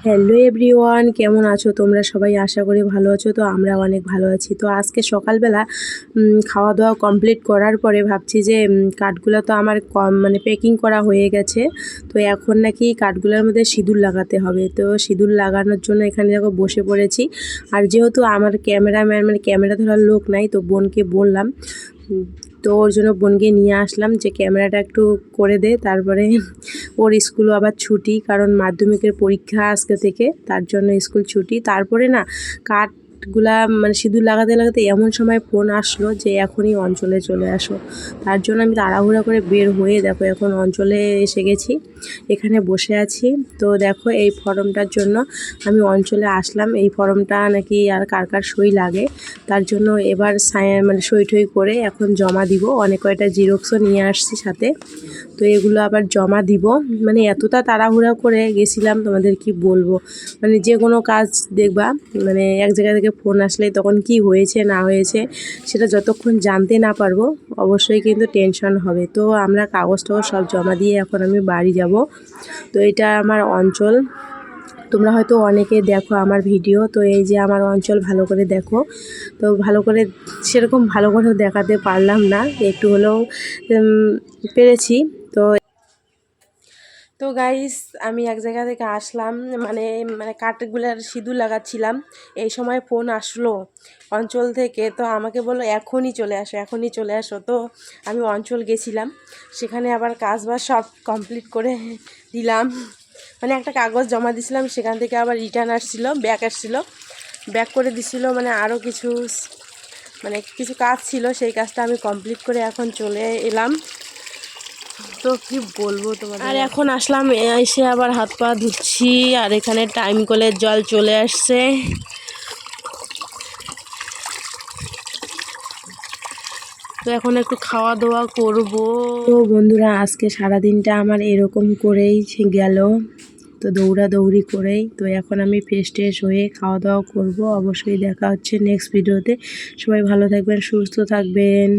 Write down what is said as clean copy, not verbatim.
Hello everyone, কেমন আছো তোমরা সবাই? আশা করি ভালো আছো। তো আমরা অনেক ভালো আছি। তো আজকে সকালবেলা খাওয়া দাওয়া কমপ্লিট করার পরে ভাবছি যে কাঠগুলো তো আমার মানে প্যাকিং করা হয়ে গেছে। তো এখন নাকি কাঠগুলোর মধ্যে সিঁদুর লাগাতে হবে। তো সিঁদুর লাগানোর জন্য এখানে দেখো বসে পড়েছি। আর যেহেতু আমার ক্যামেরাম্যান মানে ক্যামেরা ধরার লোক নাই, তো বোনকে বললাম, তো ওর জন্য বোনকে নিয়ে আসলাম যে ক্যামেরাটা একটু করে দে। তারপরে ওর স্কুলও আবার ছুটি, কারণ মাধ্যমিকের পরীক্ষা আজকে থেকে, তার জন্য স্কুল ছুটি। তারপরে না কাঠগুলা মানে সিঁদুর লাগাতে লাগাতে এমন সময় ফোন আসলো যে এখনই অঞ্চলে চলে আসো। তার জন্য আমি তাড়াহুড়া করে বের হয়ে দেখো এখন অঞ্চলে এসে গেছি, এখানে বসে আছি। তো দেখো এই ফর্মটার জন্য আমি অঞ্চলে আসলাম। এই ফর্মটা নাকি আর কার কার সই লাগে, তার জন্য এবার মানে সই টই করে এখন জমা দিব। অনেক কয়টা জিরক্সও নিয়ে আসছি সাথে, তো এগুলো আবার জমা দিব। মানে এতটা তাড়াহুড়া করে গেছিলাম, তোমাদের কি বলবো। মানে যে কোনো কাজ দেখবা মানে এক জায়গা থেকে ফোন আসলেই তখন কি হয়েছে না হয়েছে সেটা যতক্ষণ জানতে না পারবো অবশ্যই কিন্তু টেনশন হবে। তো আমরা কাগজ টাগজ সব জমা দিয়ে এখন আমি বাড়ি যাব। তো এটা আমার অঞ্চল, তোমরা হয়তো অনেকে দেখো আমার ভিডিও। তো এই যে আমার অঞ্চল, ভালো করে দেখো। তো ভালো করে সেরকম ভালো করে দেখাতে পারলাম না, একটু হলেও পেরেছি। তো তো গাইস, আমি এক জায়গা থেকে আসলাম, মানে মানে কাঠগুলার সিঁদুর লাগাচ্ছিলাম, এই সময় ফোন আসলো অঞ্চল থেকে। তো আমাকে বললো এখনই চলে আসো, এখনই চলে আসো। তো আমি অঞ্চল গেছিলাম, সেখানে আবার কাজ বাজ সব কমপ্লিট করে দিলাম। মানে একটা কাগজ জমা দিছিলাম, সেখান থেকে আবার রিটার্ন আসছিলো, ব্যাক আসছিলো, ব্যাক করে দিছিল। মানে আরও কিছু মানে কিছু কাজ ছিল, সেই কাজটা আমি কমপ্লিট করে এখন চলে এলাম। তো কি বলবো তোমাদের। আর এখন আসলাম, এসে আবার হাত পা ধুচ্ছি, আর এখানে টাইম কলের জল চলে আসছে। তো এখন একটু খাওয়া দাওয়া করব। তো বন্ধুরা, আজকে সারাদিনটা আমার এরকম করেই গেল, তো দৌড়াদৌড়ি করেই। তো এখন আমি ফ্রেশ ট্রেশ হয়ে খাওয়া দাওয়া করব। অবশ্যই দেখা হচ্ছে নেক্সট ভিডিওতে। সবাই ভালো থাকবেন, সুস্থ থাকবেন।